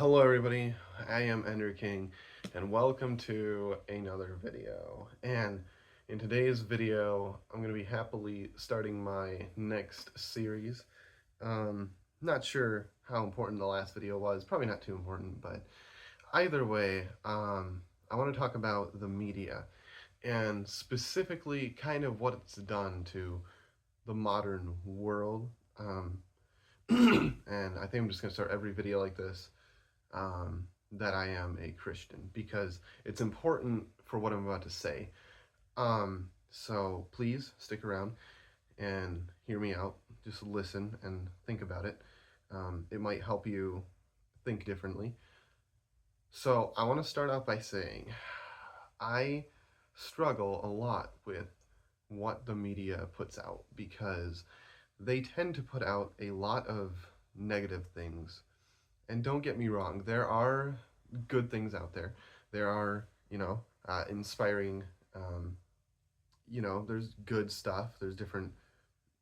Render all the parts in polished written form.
Hello everybody, I am Ender King and welcome to another video. And in today's video, I'm going to be happily starting my next series. Not sure how important the last video was, probably not too important, but either way, I want to talk about the media and specifically kind of what it's done to the modern world. And I think I'm just going to start every video like this that I am a Christian because it's important for what I'm about to say. So please stick around and hear me out. Just listen and think about it. It might help you think differently. So I want to start out by saying I struggle a lot with what the media puts out because they tend to put out a lot of negative things. And don't get me wrong, there are good things out there. There are, inspiring, there's good stuff. There's different,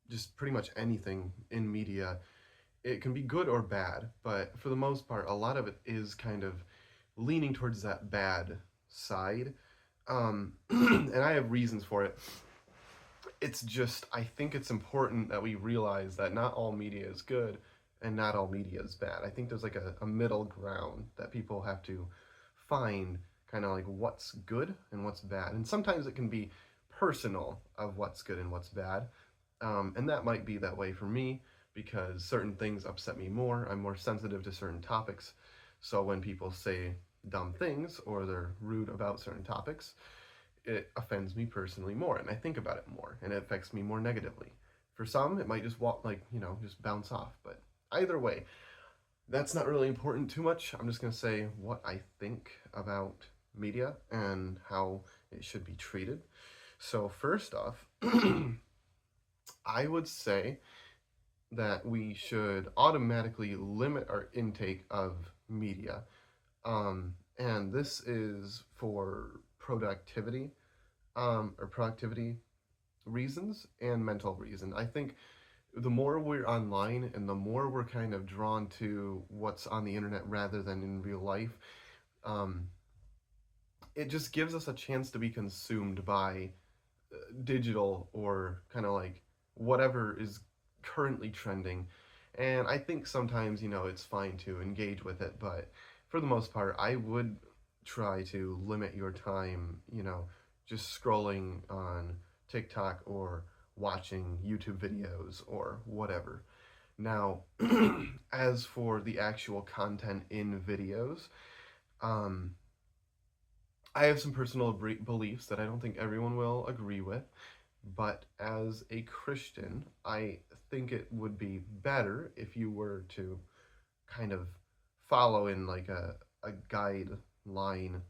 just pretty much anything in media. It can be good or bad, but for the most part, a lot of it is kind of leaning towards that bad side. And I have reasons for it. It's just, I think it's important that we realize that not all media is good and not all media is bad. I think there's like a middle ground that people have to find, kind of like what's good and what's bad. And sometimes it can be personal of what's good and what's bad. And that might be that way for me because certain things upset me more. I'm more sensitive to certain topics. So when people say dumb things or they're rude about certain topics, it offends me personally more and I think about it more and it affects me more negatively. For some, it might just just bounce off. But either way, that's not really important too much. I'm just going to say what I think about media and how it should be treated. So, first off, I would say that we should automatically limit our intake of media. And this is for productivity reasons and mental reason. I think the more we're online and the more we're kind of drawn to what's on the internet rather than in real life, um, it just gives us a chance to be consumed by digital or kind of like whatever is currently trending. And I think sometimes, it's fine to engage with it, but for the most part, I would try to limit your time, just scrolling on TikTok or watching YouTube videos or whatever. Now, as for the actual content in videos, um, I have some personal beliefs that I don't think everyone will agree with, but as a Christian, I think it would be better if you were to kind of follow in like a guideline,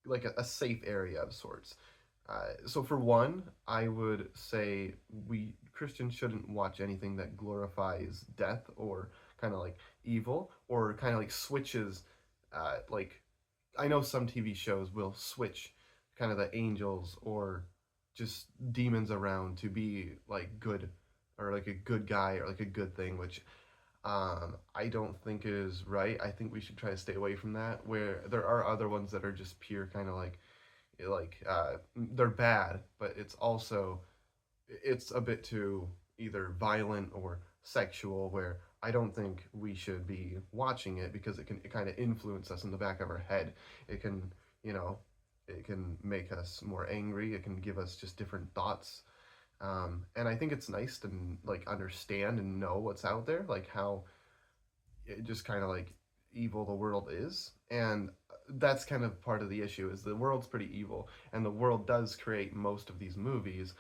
like a safe area of sorts. So for one, I would say we Christians shouldn't watch anything that glorifies death or kind of like evil or kind of like switches. Like I know some TV shows will switch kind of the angels or just demons around to be like good or like a good guy or like a good thing, which I don't think is right. I think we should try to stay away from that. Where there are other ones that are just pure kind of they're bad, but it's a bit too either violent or sexual. Where I don't think we should be watching it because it kind of influence us in the back of our head. It can you know it can make us more angry. It can give us just different thoughts. And I think it's nice to like understand and know what's out there, like how it just kind of like evil the world is. And that's kind of part of the issue is the world's pretty evil and the world does create most of these movies.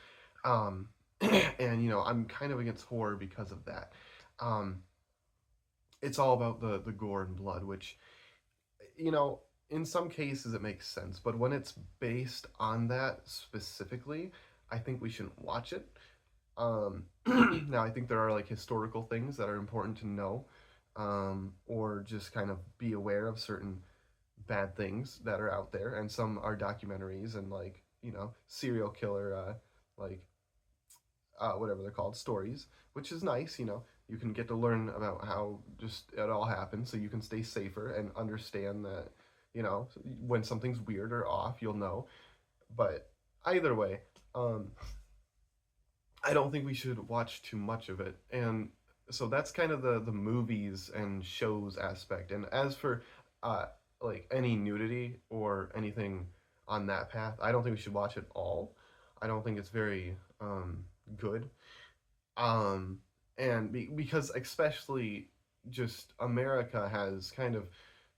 um and I'm kind of against horror because of that. um it's all about the gore and blood, which you know in some cases it makes sense, but when it's based on that specifically, I think we shouldn't watch it. um Now I think there are like historical things that are important to know, or just kind of be aware of certain bad things that are out there, and some are documentaries and like serial killer like whatever they're called, stories, which is nice. You can get to learn about how just it all happens, so you can stay safer and understand that, when something's weird or off, you'll know. But either way, um, I don't think we should watch too much of it. And so that's kind of the movies and shows aspect. And as for uh like any nudity or anything on that path, I don't think we should watch it all. I don't think it's very good. Um because especially just America has kind of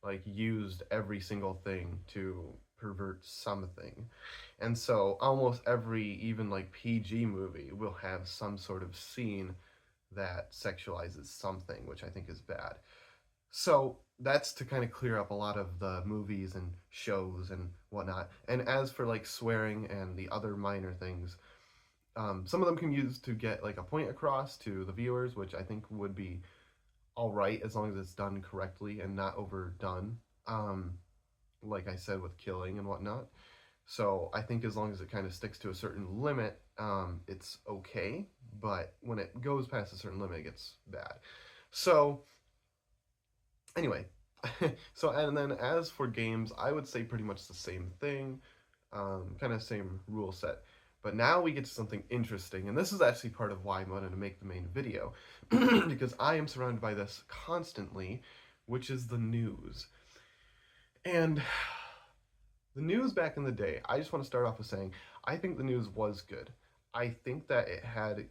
like used every single thing to pervert something. And so almost every even like PG movie will have some sort of scene that sexualizes something, which I think is bad. So that's to kind of clear up a lot of the movies and shows and whatnot. And as for like swearing and the other minor things, some of them can use to get like a point across to the viewers, which I think would be all right as long as it's done correctly and not overdone. Like I said with killing and whatnot. So I think as long as it kind of sticks to a certain limit, it's okay. But when it goes past a certain limit, it gets bad. So anyway, so and then as for games, I would say pretty much the same thing, kind of same rule set. But now we get to something interesting, and this is actually part of why I wanted to make the main video, because I am surrounded by this constantly, which is the news. And the news back in the day, I just want to start off with saying, I think the news was good. I think that it had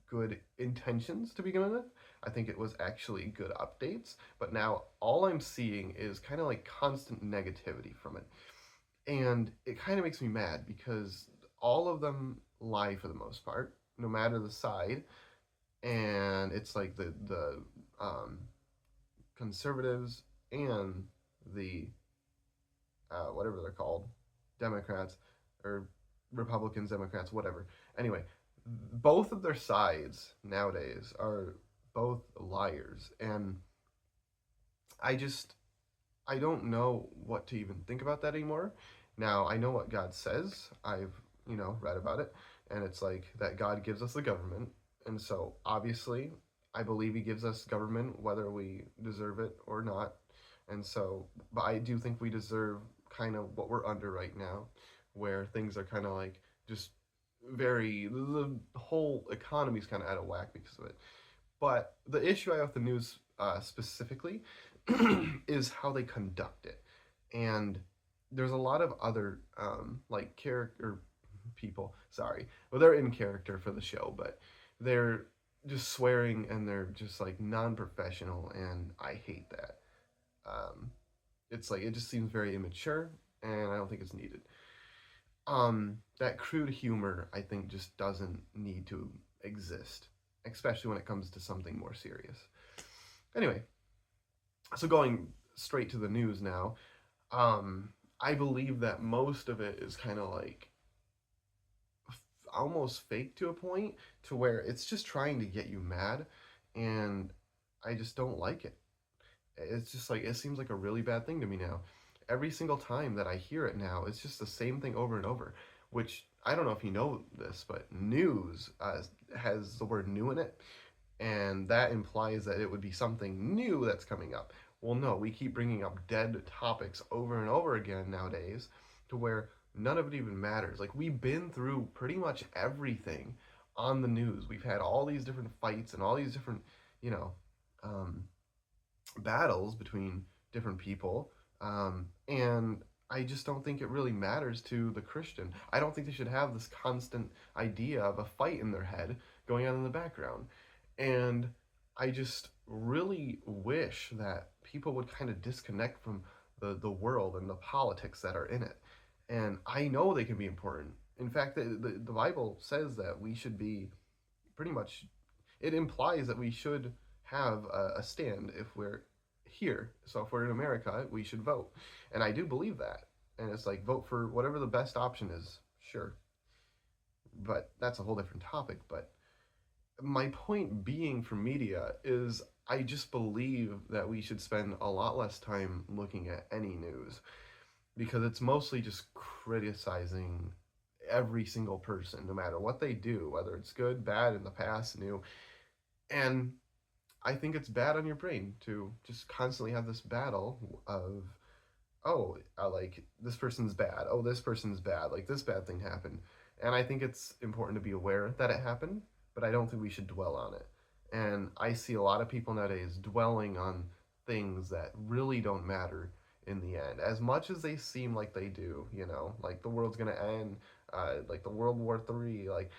good intentions to begin with. I think it was actually good updates, but now all I'm seeing is kind of like constant negativity from it. And it kind of makes me mad because all of them lie for the most part, no matter the side. And it's like the conservatives and the whatever they're called, Democrats or Republicans, Democrats, whatever. Anyway, both of their sides nowadays are both liars, and I just I don't know what to even think about that anymore. Now I know what God says. I've read about it, and it's like that God gives us the government, and so obviously I believe He gives us government whether we deserve it or not. And so, but I do think we deserve kind of what we're under right now, where things are kind of like just the whole economy's kind of out of whack because of it. But the issue I have with the news specifically is how they conduct it. And there's a lot of other like character people, sorry, well, they're in character for the show, but they're just swearing and they're just like non professional, and I hate that. Um, it's like it just seems very immature, and I don't think it's needed. That crude humor I think just doesn't need to exist, especially when it comes to something more serious. Anyway, so going straight to the news now, I believe that most of it is kind of like almost fake to a point to where it's just trying to get you mad, and I just don't like it. It's just like it seems like a really bad thing to me now. Every single time that I hear it now, it's just the same thing over and over. Which I don't know if you know this, but news has the word new in it, and that implies that it would be something new that's coming up. Well, no, we keep bringing up dead topics over and over again nowadays, to where none of it even matters. Like we've been through pretty much everything on the news. We've had all these different fights and all these different, you know, um, battles between different people. And I just don't think it really matters to the Christian. I don't think they should have this constant idea of a fight in their head going on in the background. And I just really wish that people would kind of disconnect from the world and the politics that are in it. And I know they can be important. In fact, the Bible says that we should be pretty much, it implies that we should have a stand if we're here. So if we're in America, we should vote. And I do believe that. And it's like vote for whatever the best option is, sure. But that's a whole different topic. But my point being for media is I just believe that we should spend a lot less time looking at any news, because it's mostly just criticizing every single person, no matter what they do, whether it's good, bad, in the past, new. And I think it's bad on your brain to just constantly have this battle of, oh, like this person's bad. Oh, this person's bad. Like this bad thing happened. And I think it's important to be aware that it happened, but I don't think we should dwell on it. And I see a lot of people nowadays dwelling on things that really don't matter in the end, as much as they seem like they do. Like the world's gonna end, like the World War III, like,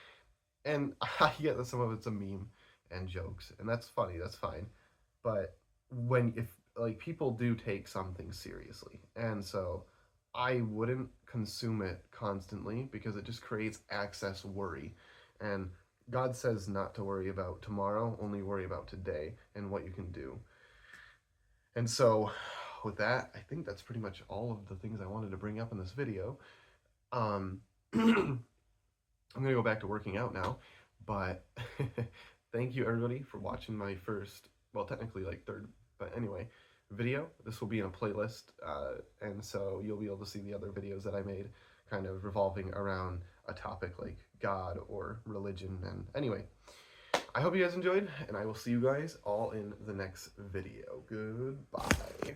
and I get that some of it's a meme and jokes, and that's funny. That's fine, but if like people do take something seriously, and so I wouldn't consume it constantly because it just creates excess worry. And God says not to worry about tomorrow, only worry about today and what you can do. And so, with that, I think that's pretty much all of the things I wanted to bring up in this video. Um, I'm gonna go back to working out now, but thank you everybody for watching my first, well, technically like third, but anyway, video. This will be in a playlist, and so you'll be able to see the other videos that I made, kind of revolving around a topic like God or religion. And anyway, I hope you guys enjoyed, and I will see you guys all in the next video. Goodbye.